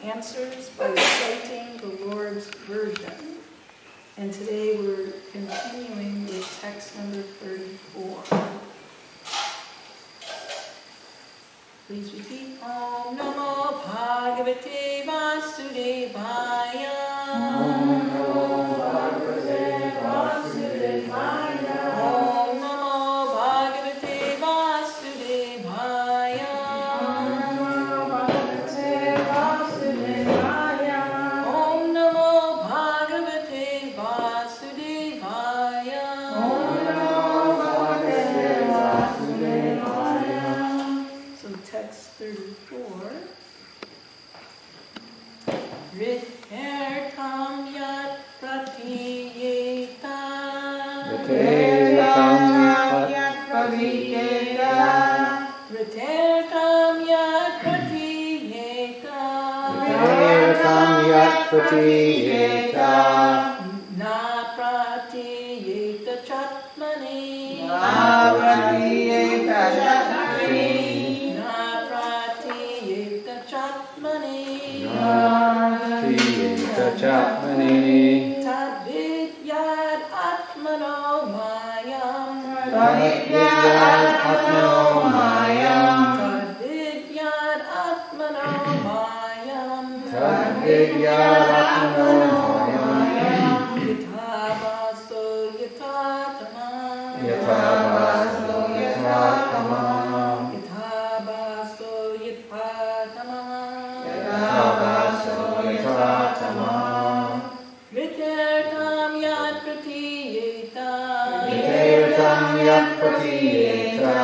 answers by reciting the Lord's Version. And today we're continuing with text number 34. Please repeat. Om Namo Bhagavate Vasudevaya. Om Namo Bhagavate Vasudevaya. Om Namo Bhagavate Vasudevaya. Om Namo Bhagavate Vasudevaya. Om Namo Bhagavate Vasudevaya. Om Namo Bhagavate Vasudevaya. So text 34. Ritertam yat pratiyeta. Ritertam yat pratiyeta. Ritertam yat pratiyeta. Ritertam yat pratiyeta. Na pratiyeta chatmani. Na pratiyeta chatmani. Na pratiyeta chatmani. Pratiyeta chatmani. Tadvidyad atmano mayam. Tadvidyad atmano mayam. Tadvidyad atmano mayam. Tadvidyad atmano mayam. Yatavaso yatatama. Yatavaso yatatama. Yatavaso yatatama. Yatavaso yatatama. Ritertam yat pratiyeta. Ritertam yat pratiyeta.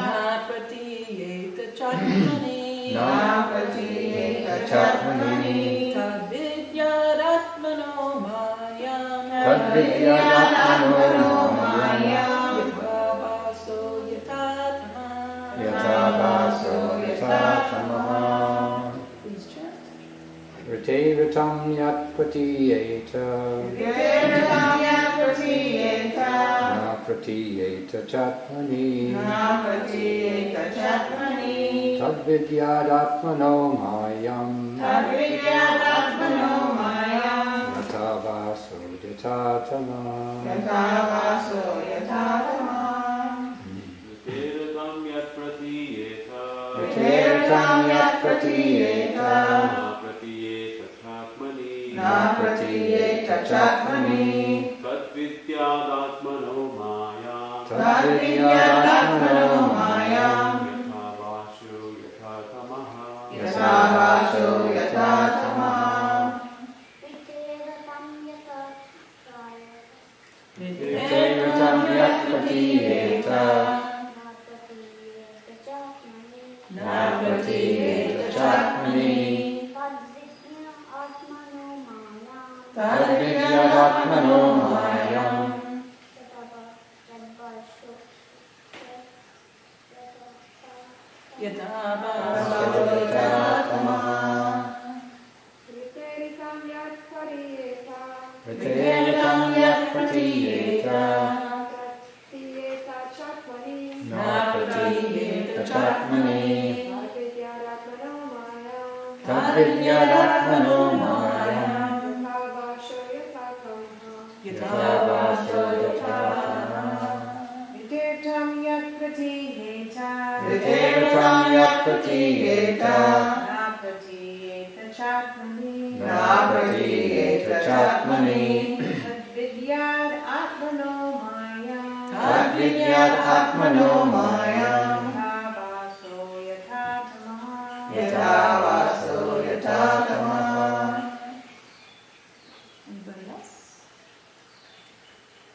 Na pratiyeta chatmani. Na pratiyeta chatmani. Tadvidyad atmano mayam. Tadvidyad atmano mayam. Yatavaso yatatama. Yatavaso yatatama. Please chant. Ritertam yat pratiyeta. Ritertam yat pratiyeta. Na pratiyeta chatmani. Na pratiyeta chatmani. Tadvidyad atmano mayam. Tadvidyad atmano mayam. Yatavaso yatatama. Yatavaso yatatama. Ritertam yat pratiyeta. Ritertam yat pratiyeta. Na pratiyeta chatmani. Na pratiyeta chatmani. Tadvidyad atmano mayam. Tadvidyad atmano mayam. Yathavasho yatatamaha. Yatavaso yatatama. Ritertam yat pratiyeta. Na pratiyeta chatmani. Tadvidyad atmano mayam. Yatavaso yatatama. Ritertam yat pratiyeta. Ritertam yat pratiyeta. Pratiyeta chatmani. Na pratiyeta chatmani. Tadvidyad atmano mayam. Tadvidyad atmano mayam. Yatavaso yatatama. Yatavaso yatatama. Ritertam yat pratiyeta. Ritertam yat pratiyeta. Na pratiyeta chatmani. Na pratiyeta chatmani. Tadvidyad atmano mayam. Tadvidyad atmano mayam. Yatavaso yatatama. Yatavaso yatatama. Anybody else?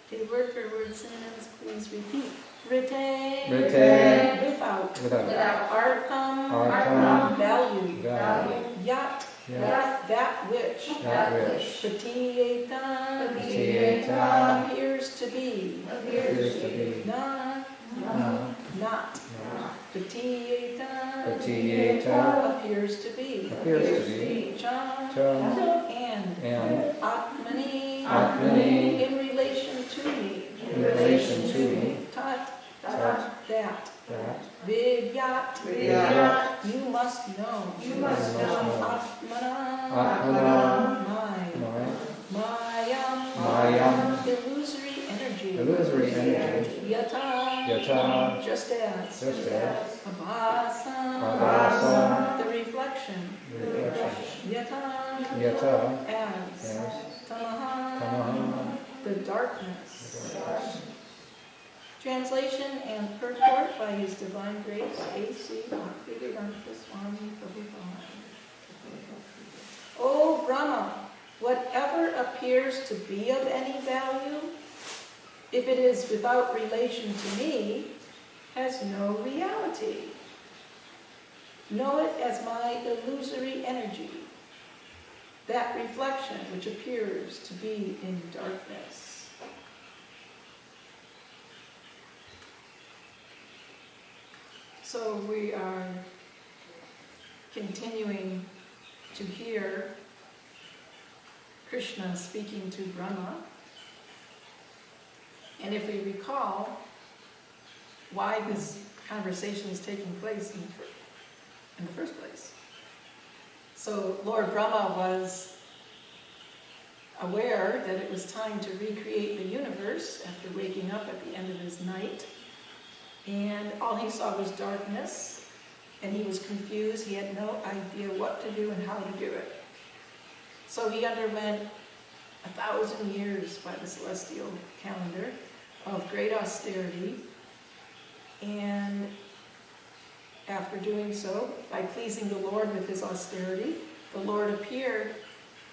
Okay, word for word synonyms, please repeat. Retain. Retain. Without. Without. Arkham. Arkham. Value. Value. Yat. Yat. That which. That which. Pratiyeta. Pratiyeta. Appears to be. Appears to be. Na. Na. Not. Pratiyeta. Pratiyeta. Appears to be. Appears to be. Cha. Cha. And. And. Atmani. Atmani. In relation to me. In relation to me. Tat. Tat. That. That. Vidyat. Vidyat. You must know. You must know. Atmana. Atmanam, Mayam, illusory energy, Yata, just as, Abhasa, the reflection, Yata, as, Tamaha, Tamaha, the darkness. Translation and purport by His Divine Grace, A.C. Bhaktivedanta Swami Prabhupada. O Brahma, whatever appears to be of any value, if it is without relation to me, has no reality. Know it as my illusory energy, that reflection which appears to be in darkness. So we are continuing to hear Krishna speaking to Brahma. And if we recall why this conversation is taking place in the first place. So Lord Brahma was aware that it was time to recreate the universe after waking up at the end of his night. And all he saw was darkness, and he was confused. He had no idea what to do and how to do it. So he underwent 1,000 years by the celestial calendar of great austerity. And after doing so, by pleasing the Lord with his austerity, the Lord appeared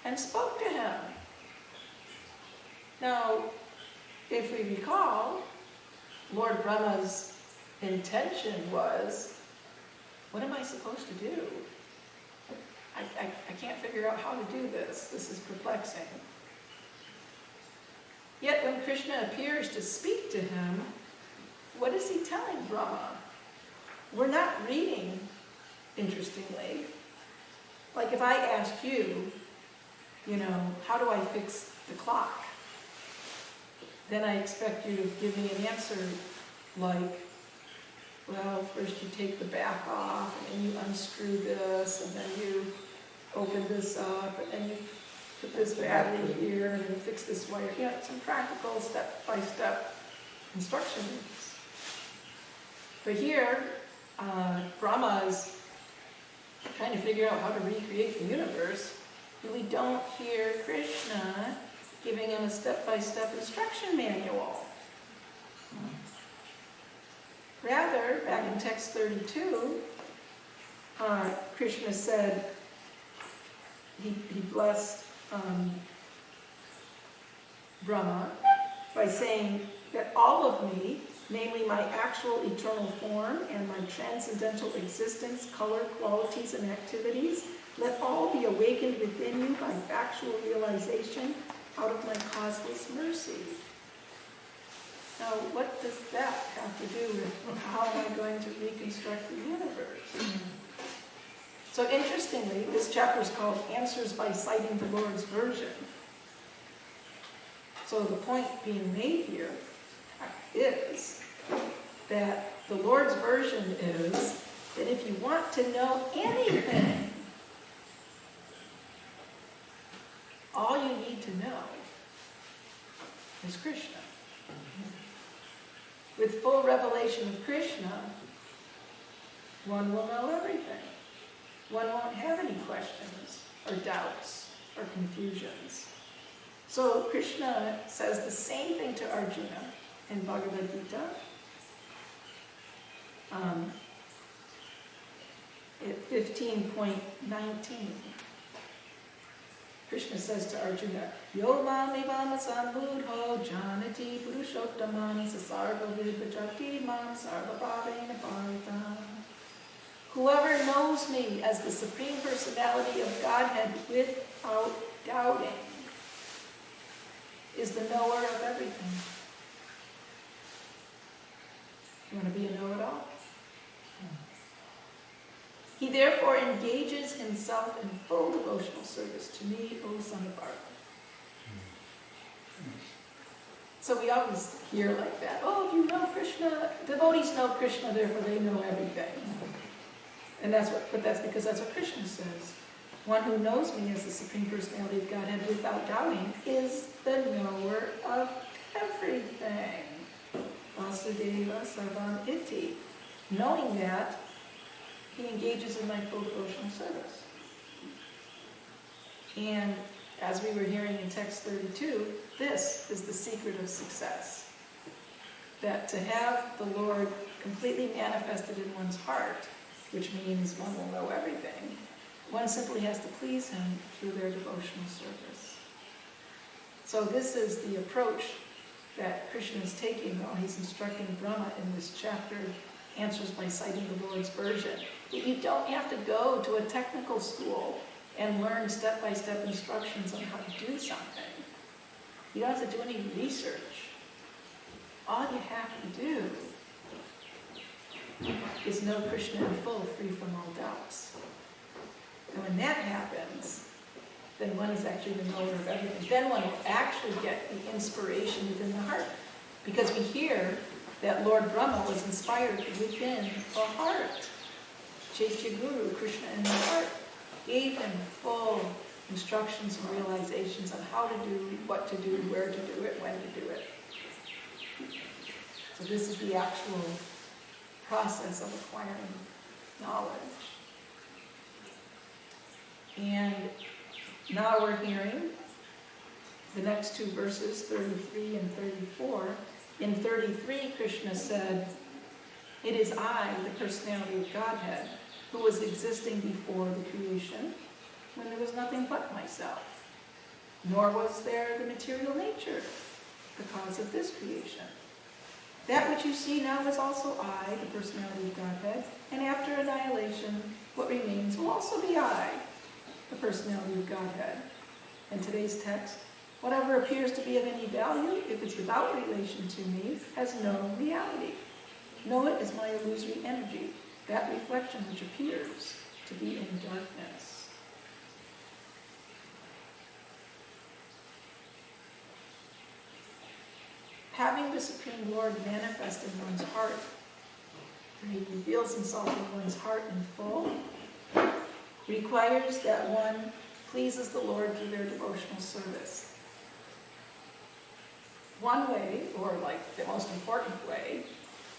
and spoke to him. Now, if we recall, Lord Brahma's intention was, what am I supposed to do? I can't figure out how to do this. This is perplexing. Yet when Krishna appears to speak to him, what is he telling Brahma? We're not reading, interestingly. Like if I ask you, how do I fix the clock? Then I expect you to give me an answer like, well, first you take the back off, and then you unscrew this, and then you open this up, and then you put this battery here, and then you fix this wire. Some practical step-by-step instructions. But here, Brahma is trying to figure out how to recreate the universe, and we don't hear Krishna giving him a step-by-step instruction manual. Rather, back in text 32, Krishna said, he blessed Brahma by saying that all of me, namely my actual eternal form and my transcendental existence, color, qualities, and activities, let all be awakened within you by factual realization out of my causeless mercy. Now, what does that have to do with how am I going to reconstruct the universe? So interestingly, this chapter is called Answers by Citing the Lord's Version. So the point being made here is that the Lord's version is that if you want to know anything, all you need to know is Krishna. With full revelation of Krishna, one will know everything. One won't have any questions or doubts or confusions. So Krishna says the same thing to Arjuna in Bhagavad Gita. At 15.19. Krishna says to Arjuna, Yo mam sambudho janati purushottamam sasarva vibhajati mam sarvabhavena bharata. Whoever knows me as the Supreme Personality of Godhead without doubting is the knower of everything. You want to be a know-it-all? He therefore engages himself in full devotional service to me, O son of Bharata. So we always hear like that, oh, if you know Krishna, devotees know Krishna, therefore they know everything. And that's because that's what Krishna says. One who knows me as the Supreme Personality of Godhead without doubting is the knower of everything. Vasudeva Sarvam Iti. Knowing that, he engages in my full devotional service. And as we were hearing in text 32, this is the secret of success. That to have the Lord completely manifested in one's heart, which means one will know everything, one simply has to please him through their devotional service. So this is the approach that Krishna is taking while he's instructing Brahma in this chapter, Answers by Citing the Lord's Version. You don't have to go to a technical school and learn step-by-step instructions on how to do something. You don't have to do any research. All you have to do is know Krishna in full, free from all doubts. And when that happens, then one is actually the knower of everything. Then one will actually get the inspiration within the heart. Because we hear that Lord Brahma was inspired within the heart. Chaitya Guru, Krishna in the heart, gave him full instructions and realizations on how to do, what to do, where to do it, when to do it. So this is the actual process of acquiring knowledge. And now we're hearing the next two verses, 33 and 34. In 33, Krishna said, "It is I, the personality of Godhead, who was existing before the creation, when there was nothing but myself. Nor was there the material nature, the cause of this creation. That which you see now is also I, the personality of Godhead, and after annihilation, what remains will also be I, the personality of Godhead." In today's text, whatever appears to be of any value, if it's without relation to me, has no reality. Know it as my illusory energy, that reflection which appears to be in darkness. Having the Supreme Lord manifest in one's heart, where he reveals himself in one's heart in full, requires that one pleases the Lord through their devotional service. One way, or like the most important way,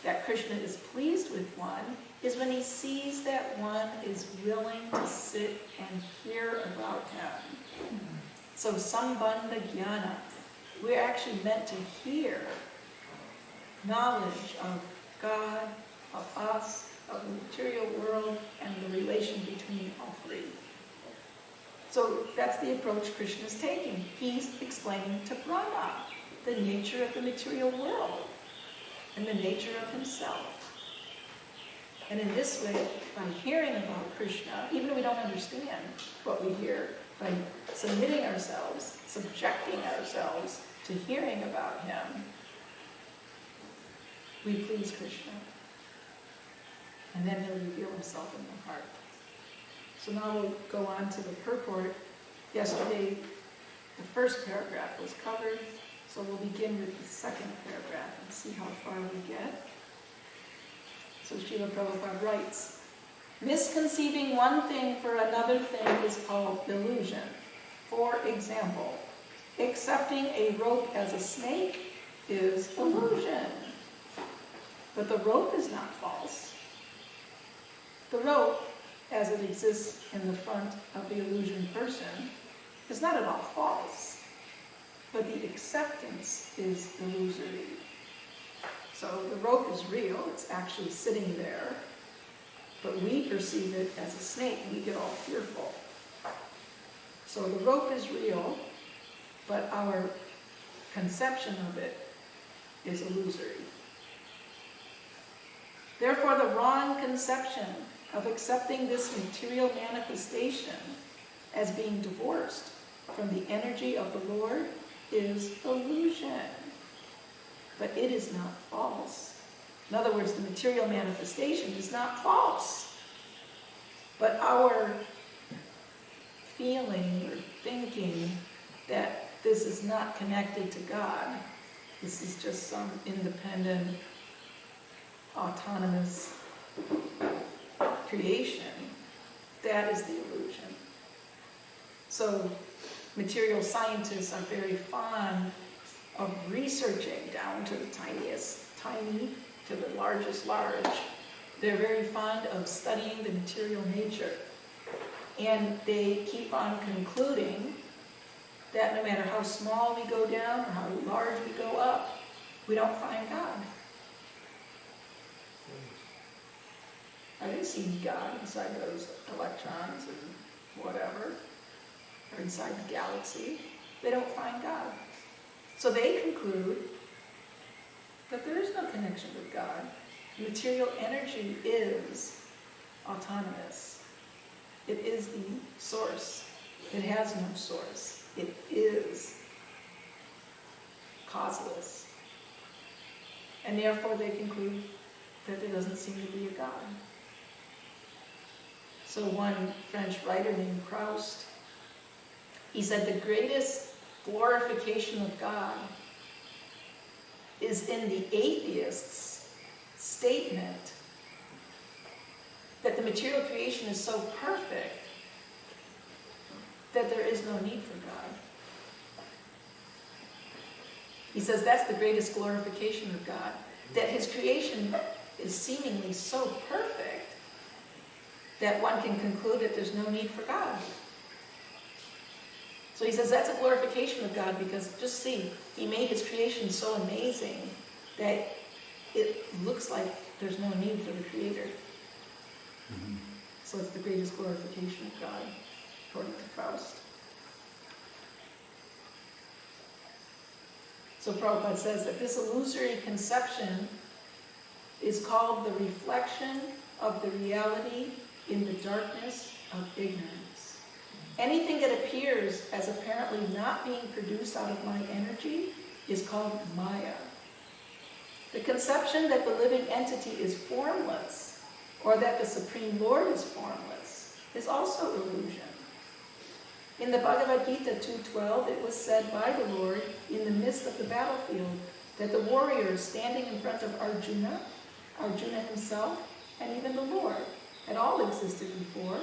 that Krishna is pleased with one is when he sees that one is willing to sit and hear about him. So sambandha jnana, we're actually meant to hear knowledge of God, of us, of the material world, and the relation between all three. So that's the approach Krishna is taking. He's explaining to Brahma the nature of the material world and the nature of himself. And in this way, by hearing about Krishna, even if we don't understand what we hear, by submitting ourselves, subjecting ourselves to hearing about him, we please Krishna. And then he'll reveal himself in the heart. So now we'll go on to the purport. Yesterday, the first paragraph was covered, so we'll begin with the second paragraph and see how far we get. So Srila Prabhupada writes, "Misconceiving one thing for another thing is called delusion. For example, accepting a rope as a snake is illusion. But the rope is not false. The rope, as it exists in the front of the illusion person, is not at all false, but the acceptance is illusory. So the rope is real, it's actually sitting there, but we perceive it as a snake and we get all fearful. So the rope is real, but our conception of it is illusory. Therefore, the wrong conception of accepting this material manifestation as being divorced from the energy of the Lord is illusion. But it is not false. In other words, the material manifestation is not false. But our feeling or thinking that this is not connected to God, this is just some independent, autonomous creation, that is the illusion. So material scientists are very fond of researching down to the tiniest tiny to the largest large. They're very fond of studying the material nature. And they keep on concluding that no matter how small we go down or how large we go up, we don't find God. I didn't see God inside those electrons and whatever, or inside the galaxy. They don't find God. So they conclude that there is no connection with God. Material energy is autonomous. It is the source. It has no source. It is causeless. And therefore they conclude that there doesn't seem to be a God. So one French writer named Proust, he said the greatest glorification of God is in the atheist's statement that the material creation is so perfect that there is no need for God. He says that's the greatest glorification of God, that his creation is seemingly so perfect that one can conclude that there's no need for God. So he says that's a glorification of God because just see, he made his creation so amazing that it looks like there's no need for the Creator. Mm-hmm. So it's the greatest glorification of God, according to Proust. So Prabhupada says that this illusory conception is called the reflection of the reality in the darkness of ignorance. Anything that appears as apparently not being produced out of my energy is called Maya. The conception that the living entity is formless, or that the Supreme Lord is formless, is also illusion. In the Bhagavad Gita 2:12, it was said by the Lord in the midst of the battlefield that the warriors standing in front of Arjuna, Arjuna himself, and even the Lord had all existed before.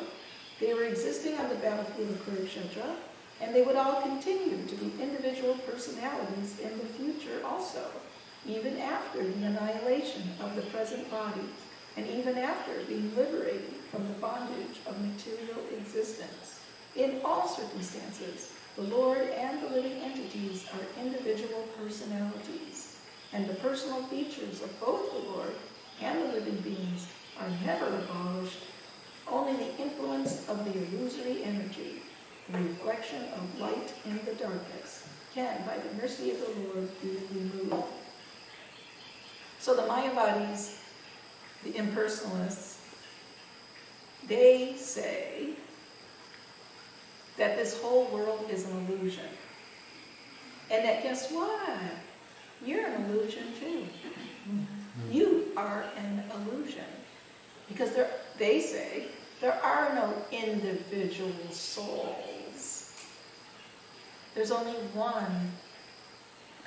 They were existing on the battlefield of Kurukshetra, and they would all continue to be individual personalities in the future also, even after the annihilation of the present body, and even after being liberated from the bondage of material existence. In all circumstances, the Lord and the living entities are individual personalities, and the personal features of both the Lord and the living beings are never abolished. Only the influence of the illusory energy, the reflection of light in the darkness, can, by the mercy of the Lord, be removed. So the Mayavadis, the impersonalists, they say that this whole world is an illusion. And that guess what? You're an illusion too. You are an illusion. Because they say there are no individual souls. There's only one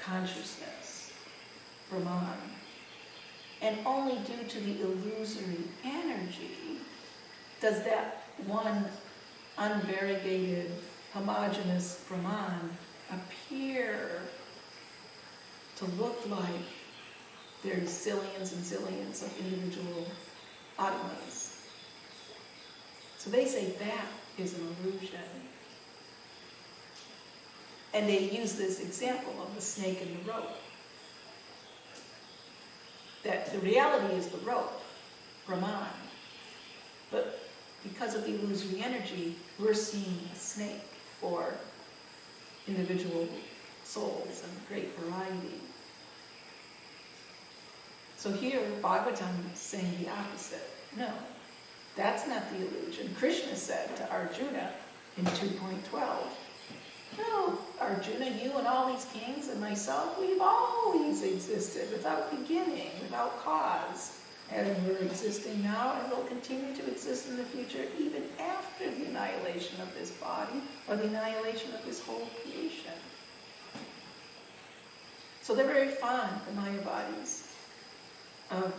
consciousness, Brahman. And only due to the illusory energy does that one unvariegated, homogeneous Brahman appear to look like there's zillions and zillions of individual atmas. So they say that is an illusion. And they use this example of the snake and the rope. That the reality is the rope, Brahman. But because of the illusory energy, we're seeing a snake or individual souls and great variety. So here, Bhagavatam is saying the opposite. No, that's not the illusion. Krishna said to Arjuna in 2.12, no, Arjuna, you and all these kings and myself, we've always existed without beginning, without cause. And we're existing now and will continue to exist in the future even after the annihilation of this body or the annihilation of this whole creation. So they're very fond, the Mayavadis, of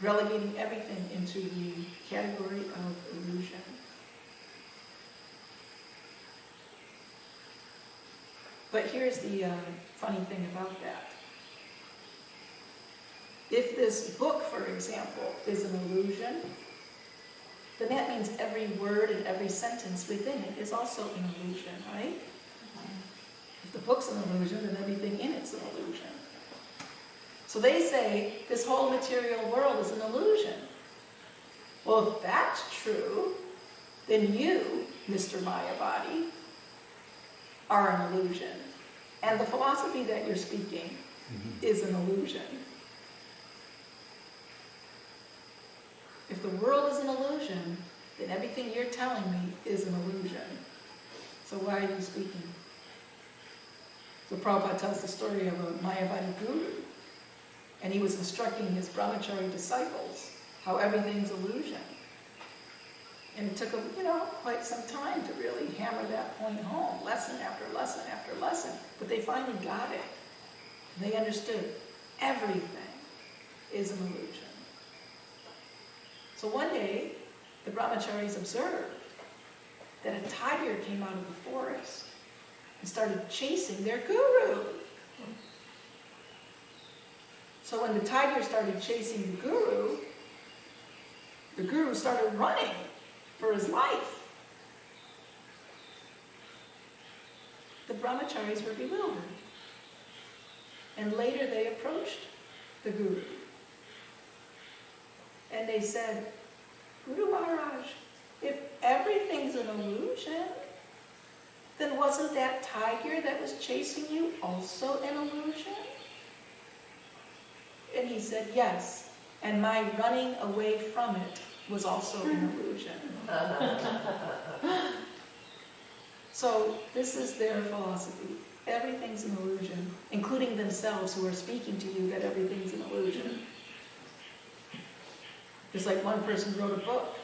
relegating everything into the category of illusion. But here's the funny thing about that. If this book, for example, is an illusion, then that means every word and every sentence within it is also an illusion, right? If the book's an illusion, then everything in it's an illusion. So they say this whole material world is an illusion. Well, if that's true, then you, Mr. Mayavadi, are an illusion. And the philosophy that you're speaking is an illusion. If the world is an illusion, then everything you're telling me is an illusion. So why are you speaking? So Prabhupada tells the story of a Mayavadi guru, and he was instructing his brahmachari disciples how everything's illusion. And it took him, quite some time to really hammer that point home, lesson after lesson after lesson. But they finally got it. They understood everything is an illusion. So one day, the brahmacharis observed that a tiger came out of the forest and started chasing their guru. So when the tiger started chasing the guru started running for his life. The brahmacharis were bewildered. And later they approached the guru. And they said, Guru Maharaj, if everything's an illusion, then wasn't that tiger that was chasing you also an illusion? And he said, yes, and my running away from it was also an illusion. So this is their philosophy. Everything's an illusion, including themselves who are speaking to you that everything's an illusion. Just like one person wrote a book,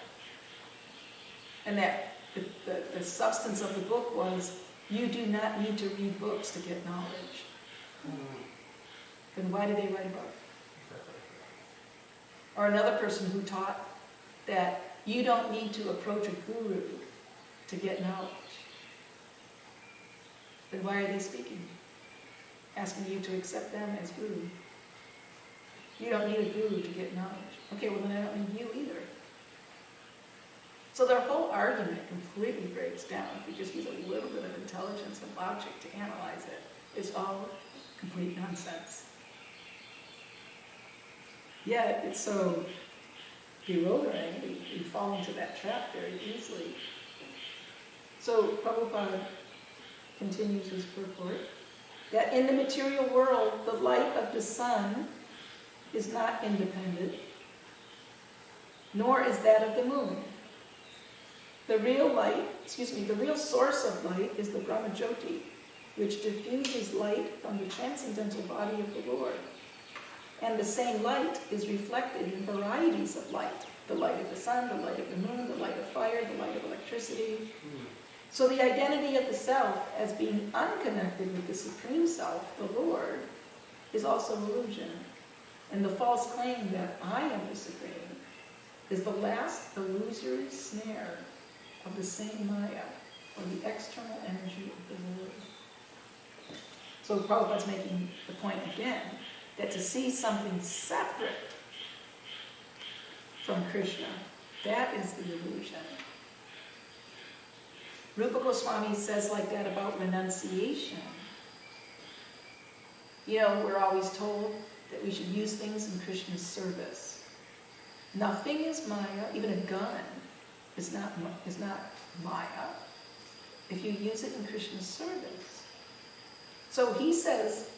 and that the substance of the book was, you do not need to read books to get knowledge. Then why did they write a book? Or another person who taught that you don't need to approach a guru to get knowledge. Then why are they speaking? Asking you to accept them as guru. You don't need a guru to get knowledge. Okay, well then I don't need you either. So their whole argument completely breaks down if you just use a little bit of intelligence and logic to analyze it. It's all complete nonsense. Yet it's so bewildering, we fall into that trap very easily. So Prabhupada continues his purport, that in the material world, the light of the sun is not independent, nor is that of the moon. The real source of light is the Brahmajyoti, which diffuses light from the transcendental body of the Lord. And the same light is reflected in varieties of light. The light of the sun, the light of the moon, the light of fire, the light of electricity. So the identity of the self as being unconnected with the Supreme Self, the Lord, is also illusion. And the false claim that I am the Supreme is the last illusory snare of the same Maya, or the external energy of the Lord. So Prabhupada's making the point again, that to see something separate from Krishna, that is the illusion. Rupa Goswami says like that about renunciation. We're always told that we should use things in Krishna's service. Nothing is Maya, even a gun is not Maya, if you use it in Krishna's service. So he says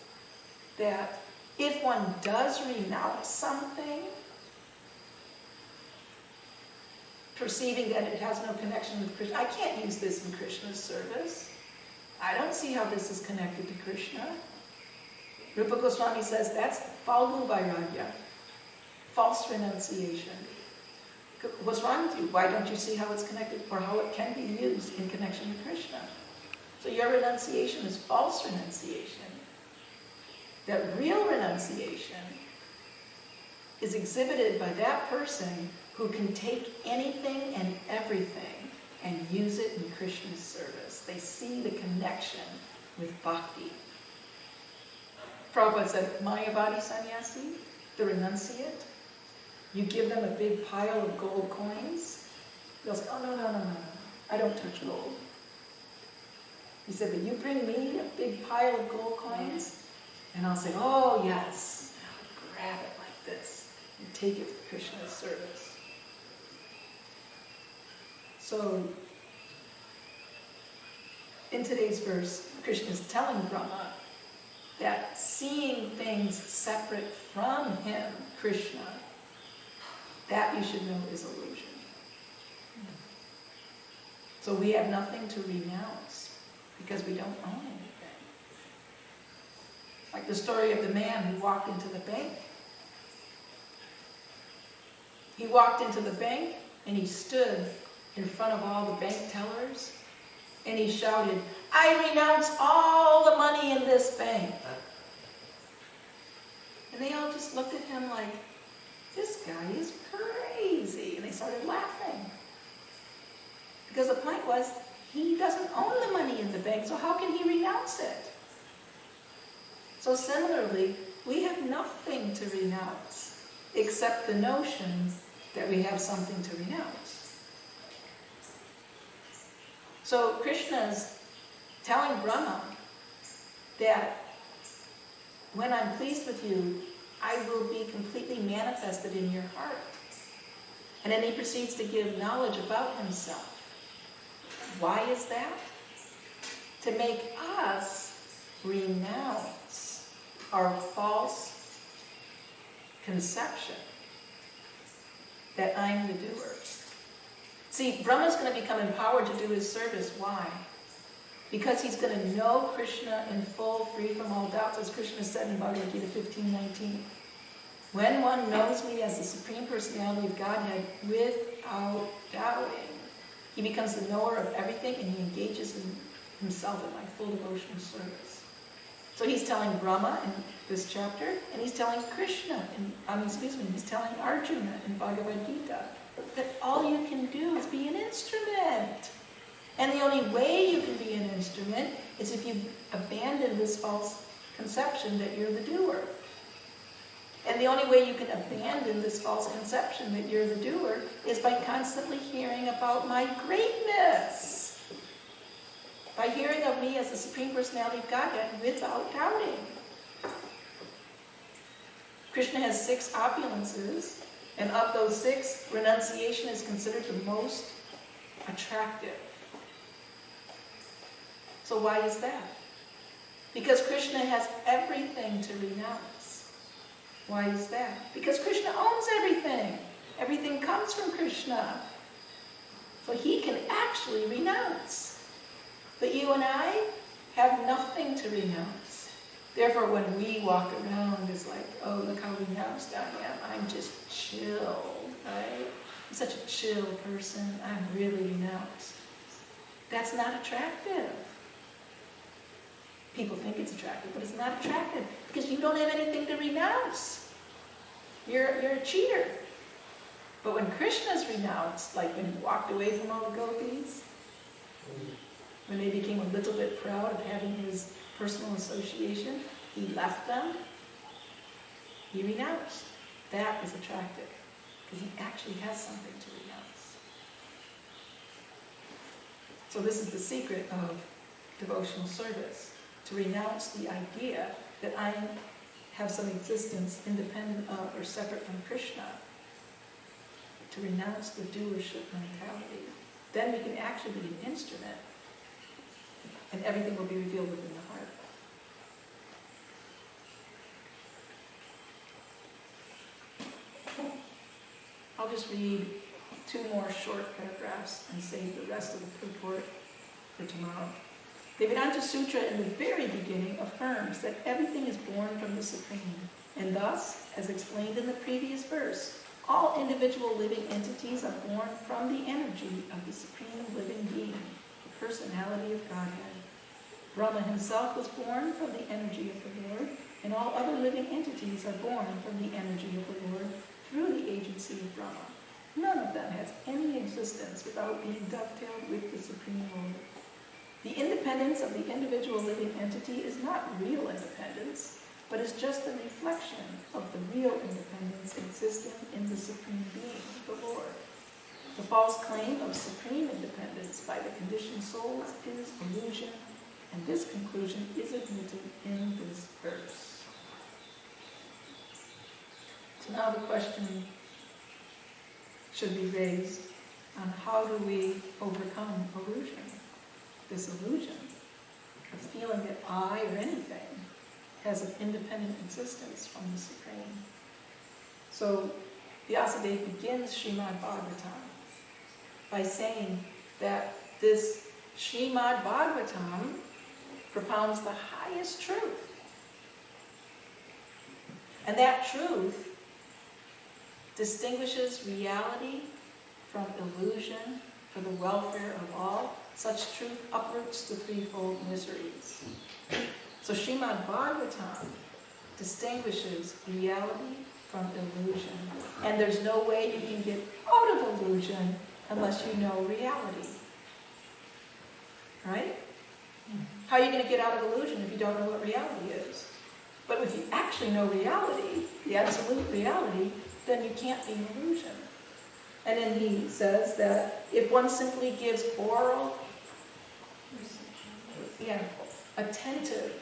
that if one does renounce something, perceiving that it has no connection with Krishna, I can't use this in Krishna's service. I don't see how this is connected to Krishna. Rupa Goswami says that's Falgu Vairagya, false renunciation. What's wrong with you? Why don't you see how it's connected, or how it can be used in connection with Krishna? So your renunciation is false renunciation. That real renunciation is exhibited by that person who can take anything and everything and use it in Krishna's service. They see the connection with bhakti. Prabhupada said, Mayavadi sannyasi, the renunciate, you give them a big pile of gold coins, they'll say, oh, no, I don't touch gold. He said, but you bring me a big pile of gold coins, and I'll say, oh, yes. And I'll grab it like this and take it for Krishna's service. So, in today's verse, Krishna is telling Brahma that seeing things separate from him, Krishna, that you should know is illusion. So we have nothing to renounce because we don't own anything. Like the story of the man who walked into the bank. He walked into the bank and he stood in front of all the bank tellers and he shouted, I renounce all the money in this bank. And they all just looked at him like, this guy is crazy. And they started laughing. Because the point was, he doesn't own the money in the bank, so how can he renounce it? So similarly, we have nothing to renounce except the notion that we have something to renounce. So Krishna's telling Brahma that when I'm pleased with you, I will be completely manifested in your heart. And then he proceeds to give knowledge about himself. Why is that? To make us renounce our false conception that I'm the doer. See, Brahma's going to become empowered to do his service. Why? Because he's going to know Krishna in full, free from all doubts, as Krishna said in Bhagavad Gita 15:19. When one knows me as the Supreme Personality of Godhead without doubting, he becomes the knower of everything and he engages in himself in my full devotional service. So he's telling Brahma in this chapter, and he's telling Krishna, he's telling Arjuna in Bhagavad Gita, that all you can do is be an instrument. And the only way you can be an instrument is if you abandon this false conception that you're the doer. And the only way you can abandon this false conception that you're the doer is by constantly hearing about my greatness. By hearing of me as the Supreme Personality of Godhead without doubting. Krishna has 6 opulences, and of those 6, renunciation is considered the most attractive. So why is that? Because Krishna has everything to renounce. Why is that? Because Krishna owns everything. Everything comes from Krishna. So he can actually renounce. But you and I have nothing to renounce. Therefore, when we walk around, it's like, oh, look how renounced I am. I'm just chill, right? I'm such a chill person. I'm really renounced. That's not attractive. People think it's attractive, but it's not attractive because you don't have anything to renounce. You're a cheater. But when Krishna's renounced, like when he walked away from all the gopis, when they became a little bit proud of having his personal association, he left them, he renounced. That is attractive because he actually has something to renounce. So this is the secret of devotional service. To renounce the idea that I have some existence independent of or separate from Krishna. To renounce the doership mentality. Then we can actually be an instrument and everything will be revealed within the heart. I'll just read 2 more short paragraphs and save the rest of the purport for tomorrow. The Vedanta Sutra in the very beginning affirms that everything is born from the Supreme, and thus, as explained in the previous verse, all individual living entities are born from the energy of the Supreme Living Being, the Personality of Godhead. Brahma himself was born from the energy of the Lord, and all other living entities are born from the energy of the Lord through the agency of Brahma. None of them has any existence without being dovetailed with the Supreme Lord. The independence of the individual living entity is not real independence, but is just the reflection of the real independence existing in the Supreme Being, the Lord. The false claim of supreme independence by the conditioned souls is illusion, and this conclusion is admitted in this verse. So now the question should be raised on how do we overcome illusion? This illusion of feeling that I or anything has an independent existence from the Supreme. So Vyasadeva begins Srimad Bhagavatam by saying that this Srimad Bhagavatam propounds the highest truth. And that truth distinguishes reality from illusion for the welfare of all. Such truth uproots the threefold miseries. So Srimad Bhagavatam distinguishes reality from illusion. And there's no way you can get out of illusion unless you know reality. Right? How are you going to get out of illusion if you don't know what reality is? But if you actually know reality, the absolute reality, then you can't be in illusion. And then he says that if one simply gives oral, attentive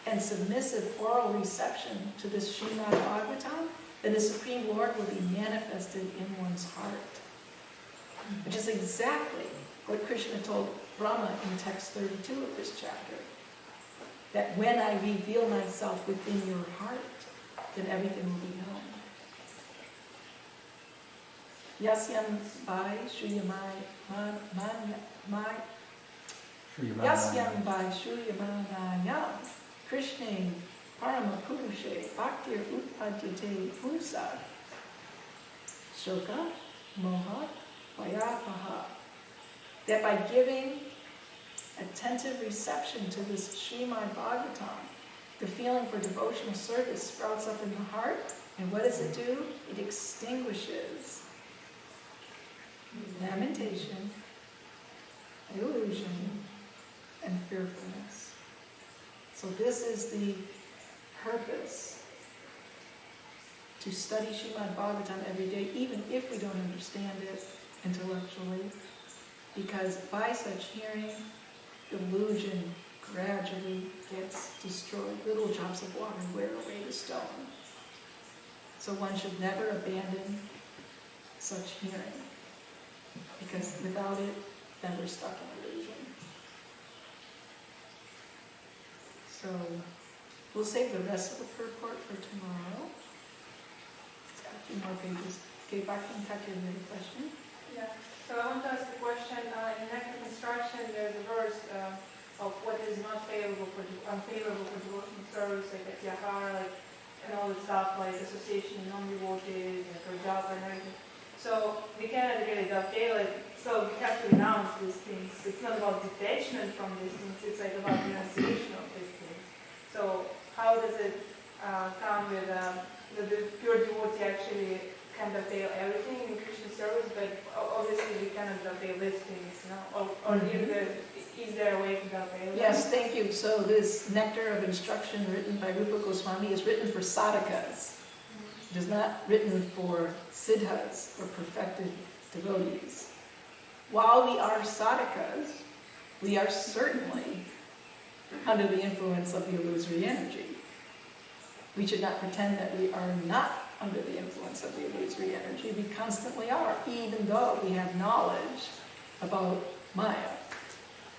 and submissive oral reception to this Srimad Bhagavatam, then the Supreme Lord will be manifested in one's heart. Which is exactly what Krishna told Brahma in text 32 of this chapter. That when I reveal myself within your heart, then everything will be known. Yasyam by Shuryamanayam Krishne Parama Purushe Bhaktir Utpadyate Purusa Shoka Moha Vayapaha. That by giving attentive reception to this Srimad Bhagavatam, the feeling for devotional service sprouts up in the heart, and what does it do? It extinguishes lamentation, illusion, and fearfulness. So this is the purpose, to study Srimad Bhagavatam every day, even if we don't understand it intellectually, because by such hearing, illusion gradually gets destroyed. Little drops of water wear away the stone. So one should never abandon such hearing, because without it, then we're stuck in illusion. So we'll save the rest of the purport for tomorrow. It's got a few more pages. Okay, back in Taki, you have a question? Yeah. So I want to ask a question. In Nectar Construction, there's a verse of what is not unfavorable for devotional service, like at Yahara, like, and all the stuff, like association with non-devotees, and for job and everything. So we cannot really dovetail it. So we have to renounce these things. It's not about detachment from these things. It's like about renunciation of these things. So how does it come with the pure devotee actually can dovetail everything in Krishna service, but obviously we cannot dovetail these things, you know? Or is there a way to dovetail? Yes, thank you. So this Nectar of Instruction written by Rupa Goswami is written for sadhakas. It is not written for siddhas or perfected devotees. While we are sadhakas, we are certainly under the influence of the illusory energy. We should not pretend that we are not under the influence of the illusory energy. We constantly are, even though we have knowledge about Maya.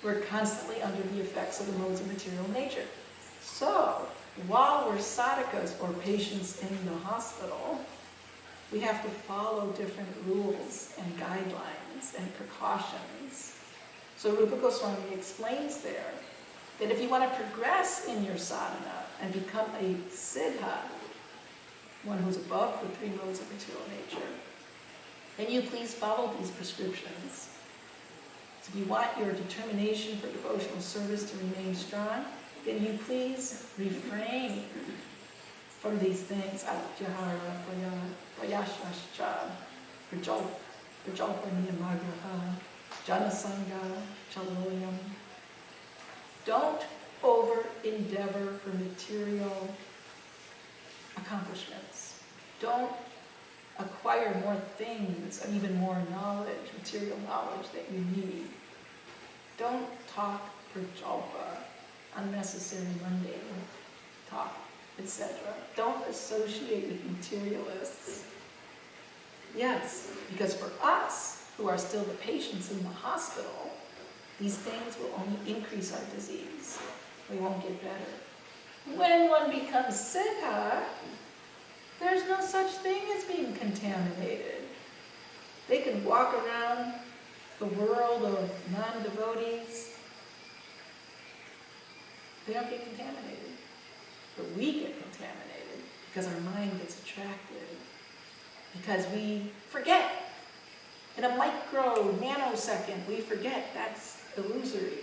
We're constantly under the effects of the modes of material nature. So, while we're sadhakas, or patients in the hospital, we have to follow different rules and guidelines and precautions. So Rupa Goswami explains there that if you want to progress in your sadhana and become a siddha, one who's above the three modes of material nature, then you please follow these prescriptions. So if you want your determination for devotional service to remain strong, then you please refrain from these things. Atyahara, Vayashascha, Prajalpani, Magraha, Janasanga Chaloyam. Don't over-endeavor for material accomplishments. Don't acquire more things and even more knowledge, material knowledge that you need. Don't talk prajalpa, unnecessary mundane talk, etc. Don't associate with materialists. Yes, because for us, who are still the patients in the hospital, these things will only increase our disease. We won't get better. When one becomes siddha, there's no such thing as being contaminated. They can walk around the world of non-devotees. They don't get contaminated. But we get contaminated because our mind gets attracted. Because we forget. In a micro, nanosecond, we forget that's illusory.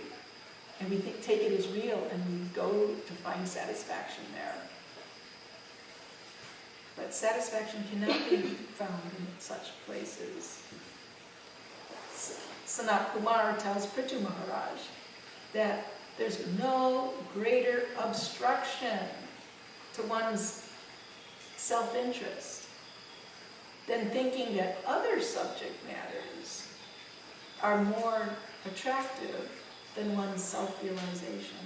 And we take it as real and we go to find satisfaction there. But satisfaction cannot be found in such places. Sanat Kumar tells Prithu Maharaj that there's no greater obstruction to one's self-interest than thinking that other subject matters are more attractive than one's self-realization.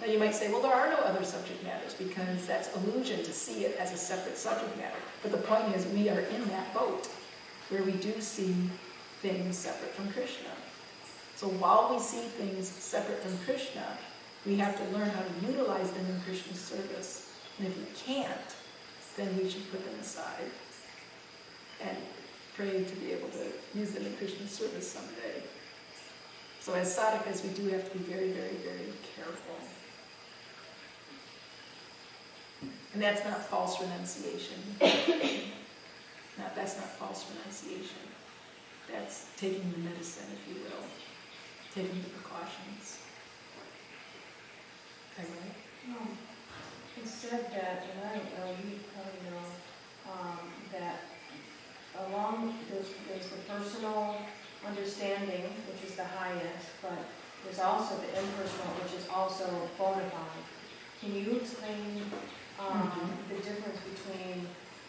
Now you might say, well, there are no other subject matters because that's illusion to see it as a separate subject matter. But the point is, we are in that boat where we do see things separate from Krishna. So while we see things separate from Krishna, we have to learn how to utilize them in Krishna's service. And if we can't, then we should put them aside and pray to be able to use them in Krishna's service someday. So as sadhakas, we do have to be very, very, very careful. And that's not false renunciation. That's not false renunciation. That's taking the medicine, if you will. Taking the precautions. Okay, right? It said that, and I don't know, you probably know, that along there's the personal understanding, which is the highest, but there's also the impersonal, which is also bona fide. Can you explain the difference between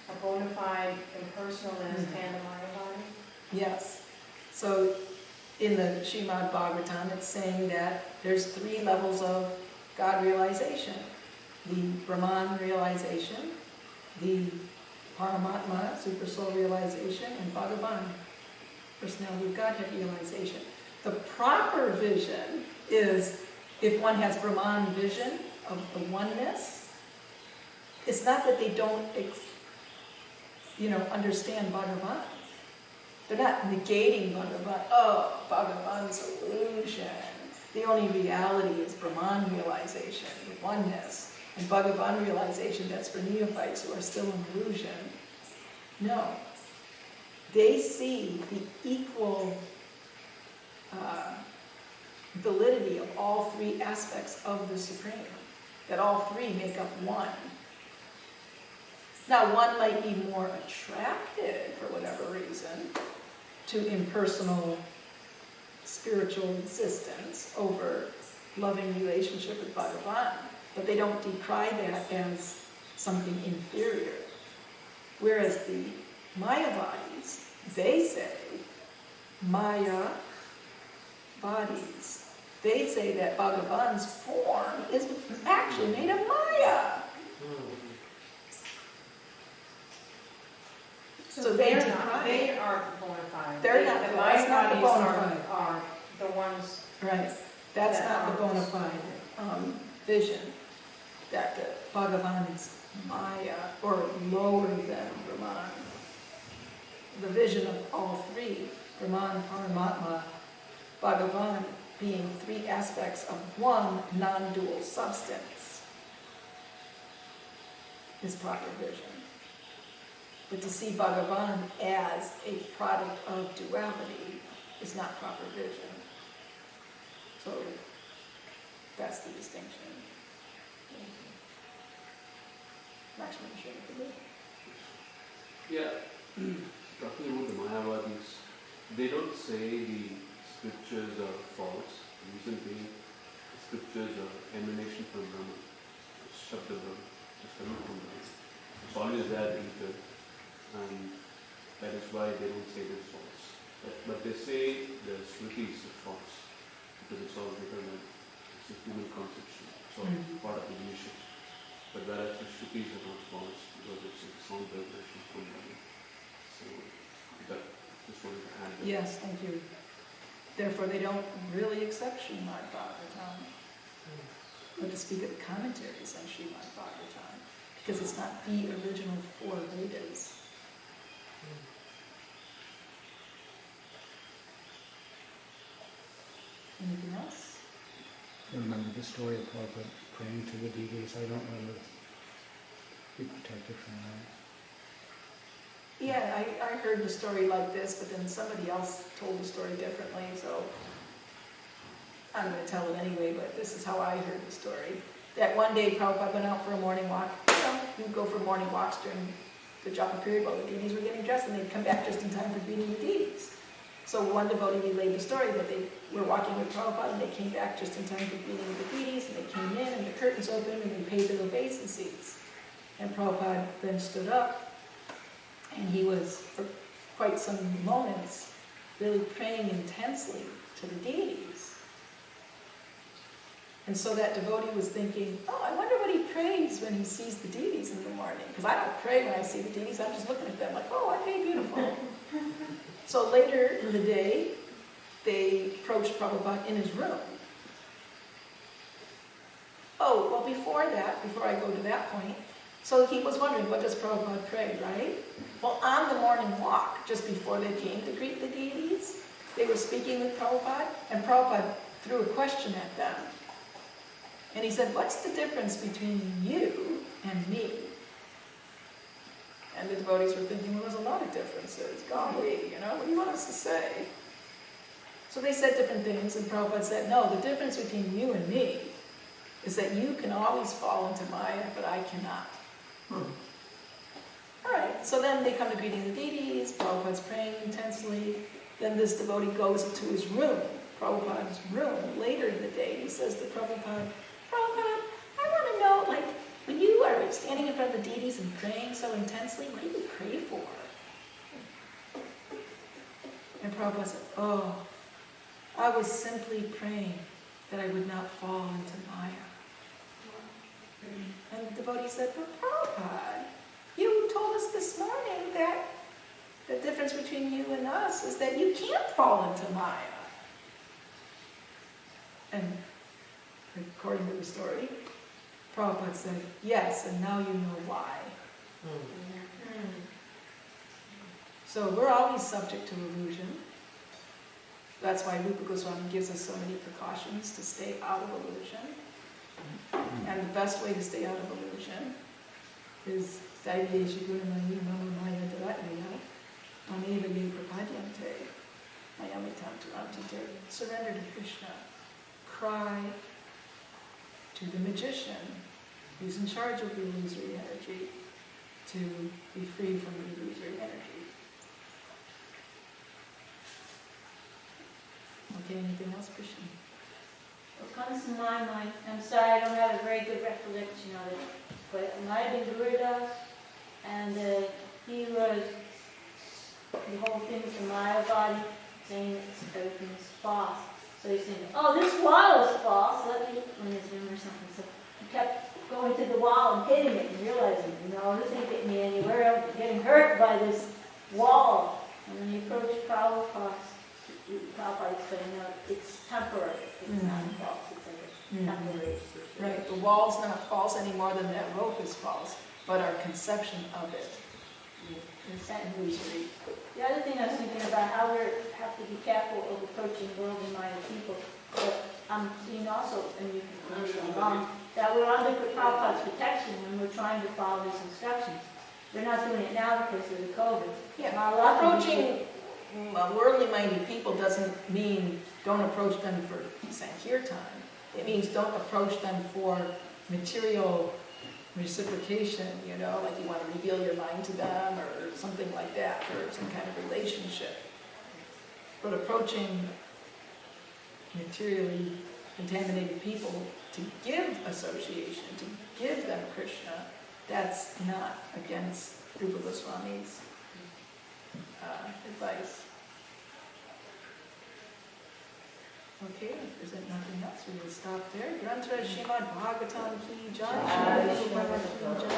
a bona fide impersonalness and a Maya body? Yes. So in the Srimad Bhagavatam, it's saying that there's 3 levels of God realization. The Brahman realization, the Paramatma, Super Soul realization, and Bhagavan, personality of Godhead realization. The proper vision is if one has Brahman vision of the oneness. It's not that they don't, understand Bhagavan. They're not negating Bhagavan. Oh, Bhagavan's illusion. The only reality is Brahman realization, the oneness. And Bhagavan realization, that's for neophytes who are still in illusion. No. They see the equal validity of all 3 aspects of the Supreme. That all 3 make up one. Now, one might be more attracted, for whatever reason, to impersonal spiritual existence over loving relationship with Bhagavan. But they don't decry that as something inferior. Whereas the Mayavadis, they say, Maya bodies. They say that Bhagavan's form is actually made of Maya. So they decry. They are bona fide. They're not. The That's not the Mayavadis bona fide. are the ones. Right. That's not the bona fide vision. That the Bhagavan is Maya, or lower than Brahman. The vision of all 3, Brahman, Paramatma, Bhagavan, being 3 aspects of one non-dual substance, is proper vision. But to see Bhagavan as a product of duality is not proper vision. So that's the distinction. Yeah. talking about the Mayavadis, they don't say the scriptures are false. The reason being, the scriptures are emanation from Brahma. Shabda Brahma. It's coming from Brahma. It's always there written, and that is why they don't say it's false. But they say the Smritis are false, because it's all written and it's a human conception. It's all part of the nation. But whereas the Shrutis are not false, because it's a sound vibration from Brahma. So that just wanted to add that. Yes, thank you. Therefore, they don't really accept Srimad Bhagavatam, but to speak of the commentaries on Srimad Bhagavatam, because it's not the original 4 Vedas. Anything else? I remember the story of Prabhupada praying to the deities. I don't remember. Be protected from that. Yeah, I heard the story like this, but then somebody else told the story differently, so I'm going to tell it anyway, but this is how I heard the story. That one day Prabhupada went out for a morning walk. You would go for morning walks during the japa period while the deities were getting dressed, and they'd come back just in time for greeting the deities. So one devotee relayed the story that they were walking with Prabhupada, and they came back just in time for greeting the deities, and they came in, and the curtains opened, and they paid their obeisances. And Prabhupada then stood up, and he was, for quite some moments, really praying intensely to the deities. And so that devotee was thinking, oh, I wonder what he prays when he sees the deities in the morning. Because I don't pray when I see the deities, I'm just looking at them like, oh, aren't they beautiful? So later in the day, they approached Prabhupada in his room. Oh, well, before I go to that point, so he was wondering, what does Prabhupada pray, right? Well, on the morning walk, just before they came to greet the deities, they were speaking with Prabhupada, and Prabhupada threw a question at them. And he said, what's the difference between you and me? And the devotees were thinking, well, there's a lot of differences. Golly, what do you want us to say? So they said different things, and Prabhupada said, no, the difference between you and me is that you can always fall into Maya, but I cannot. All right, so then they come to greeting the deities, Prabhupada's praying intensely, then this devotee goes into his room, Prabhupada's room, later in the day. He says to Prabhupada, Prabhupada, I want to know, when you are standing in front of the deities and praying so intensely, what do you pray for? And Prabhupada said, oh, I was simply praying that I would not fall into Maya. And the devotee said, but Prabhupada, you told us this morning that the difference between you and us is that you can't fall into Maya. And according to the story, Prabhupada said, yes, and now you know why. So we're always subject to illusion. That's why Rupa Goswami gives us so many precautions to stay out of illusion. And the best way to stay out of illusion is Daivyeshi Gunamani Mama Maya Daratnaya Mameva Ye Prapadyante Mayamitam Turantate. Surrender to Krishna. Cry to the magician who's in charge of the illusory energy to be free from the illusory energy. Okay, anything else, Krishna? What comes to my mind, I'm sorry I don't have a very good recollection of it, but it might have been Gurudas, and he was, the whole thing was the Mayavadi, saying that everything's false. So he's saying, oh, this wall is false, let me look in his room or something. So he kept going to the wall and hitting it and realizing, this ain't getting me anywhere, I'm getting hurt by this wall. And when he approached Prabhupada explained, no, it's temporary, it's not false, it's a temporary situation. Right, the wall's not false any more than that rope is false, but our conception of it is illusory. The other thing I was thinking about, how we have to be careful of approaching worldly-minded people, but I'm seeing also, and you can understand wrong, that we're under Prabhupada's protection when we're trying to follow his instructions. They're not doing it now because of the COVID. Yeah, approaching worldly-minded people doesn't mean don't approach them for Sankirtan. It means don't approach them for material reciprocation, you know, like you want to reveal your mind to them or something like that for some kind of relationship. But approaching materially contaminated people to give association, to give them Krishna, that's not against Rupa Goswami's advice. Okay, if there's nothing else, we will stop there. Grantra Srimad Bhagavatam ki jai, Srimad Prabhupada ki jai.